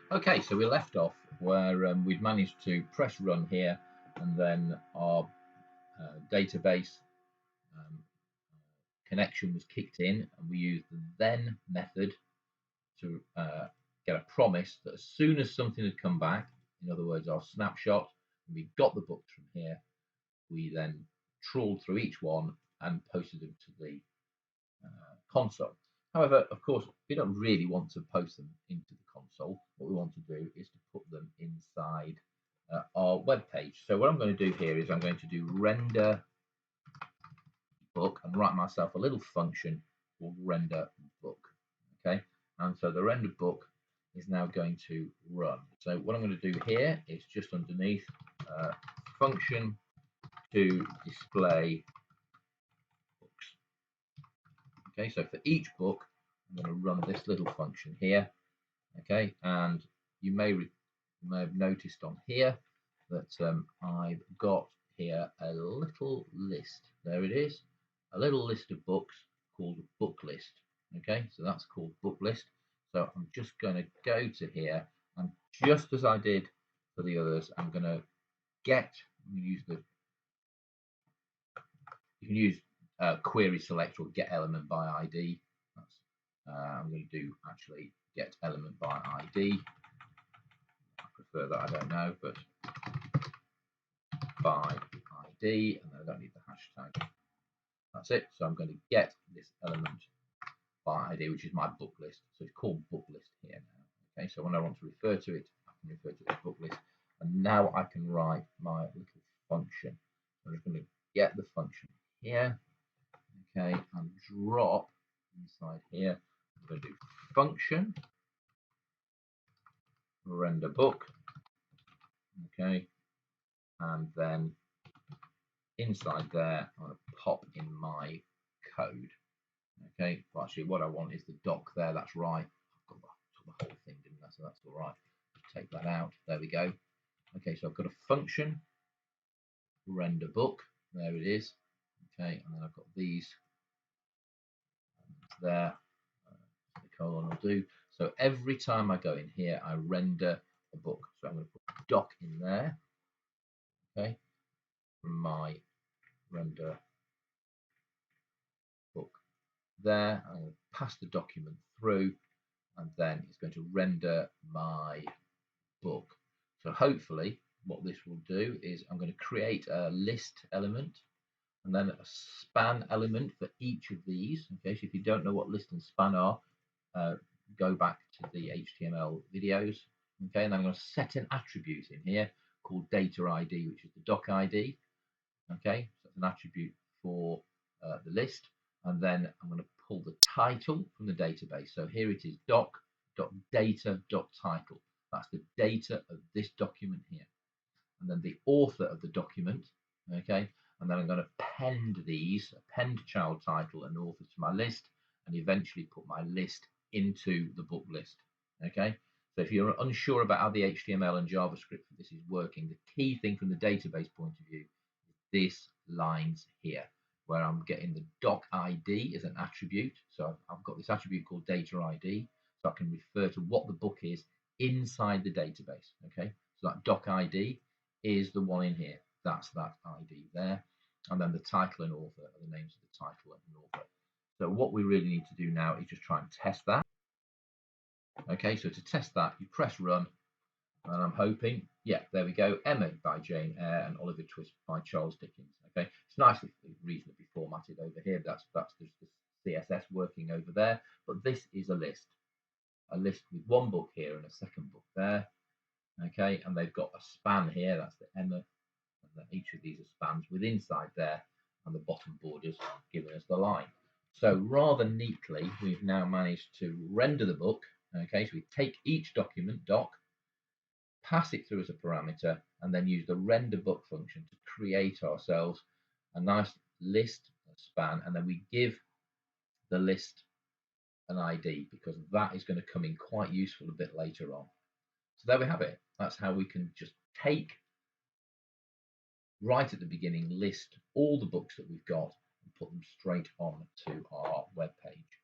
Okay, so we left off where we'd managed to press run here, and then our database um, connection was kicked in, and we used the then method to get a promise that as soon as something had come back, in other words, our snapshot, and we got the books from here, we then trawled through each one and posted them to the console. However, of course, we don't really want to post them into the console. What we want to do is to put them inside our web page. So what I'm going to do here is I'm going to do render book and write myself a little function called render book. Okay, and so the render book is now going to run. So what I'm going to do here is just underneath function to display books. Okay, so for each book, I'm going to run this little function here. Okay, and you may have noticed on here that I've got here a little list. There it is, a little list of books called book list. Okay, so that's called book list. So I'm just going to go to here, and just as I did for the others, I'm going to use the you can use query select or get element by ID. That's, I'm going to do actually get element by ID. I prefer that, I don't know, but by ID, and I don't need the hashtag. That's it. So I'm going to get this element by ID, which is my book list. So it's called book list here now. Okay, so when I want to refer to it, I can refer to this book list, and now I can write my little function. I'm just going to get the function here. Okay, and drop inside here. I'm going to do function render book. Okay, and then inside there, I'm going to pop in my code. Okay, but actually, what I want is the doc there. That's right. I've got the whole thing, didn't I? So that's all right. Take that out. There we go. Okay, so I've got a function render book. There it is. Okay, and then I've got these there. The colon will do. So every time I go in here, I render a book. So I'm going to put doc in there. Okay, from my render book there. I'm going to pass the document through, and then it's going to render my book. So hopefully what this will do is I'm going to create a list element and then a span element for each of these. Okay, so if you don't know what list and span are, go back to the HTML videos. Okay, and I'm going to set an attribute in here called data ID, which is the doc ID. Okay, so it's an attribute for the list, and then I'm going to pull the title from the database. So here it is, doc.data.title. That's the data of this document here, and then the author of the document. Okay, and then I'm going to append these, append child title and author to my list, and eventually put my list into the book list. Okay, so if you're unsure about how the HTML and JavaScript for this is working, the key thing from the database point of view this lines here where I'm getting the doc ID as an attribute. So I've got this attribute called data ID, so I can refer to what the book is inside the database. Okay, so that doc ID is the one in here. That's that ID there. And then the title and author are the names of the title and author. So what we really need to do now is just try and test that. Okay, so to test that, you press run, and I'm hoping, yeah, there we go. Emma by Jane Eyre and Oliver Twist by Charles Dickens. Okay, it's nicely, reasonably formatted over here. That's just the CSS working over there. But this is a list with one book here and a second book there. Okay, and they've got a span here. That's the Emma, and each of these are spans with inside there, and the bottom borders giving us the line. So rather neatly, we've now managed to render the book. Okay, so we take each document, doc, pass it through as a parameter, and then use the render book function to create ourselves a nice list span, and then we give the list an ID because that is going to come in quite useful a bit later on. So there we have it. That's how we can just take right at the beginning, list all the books that we've got and put them straight on to our web page.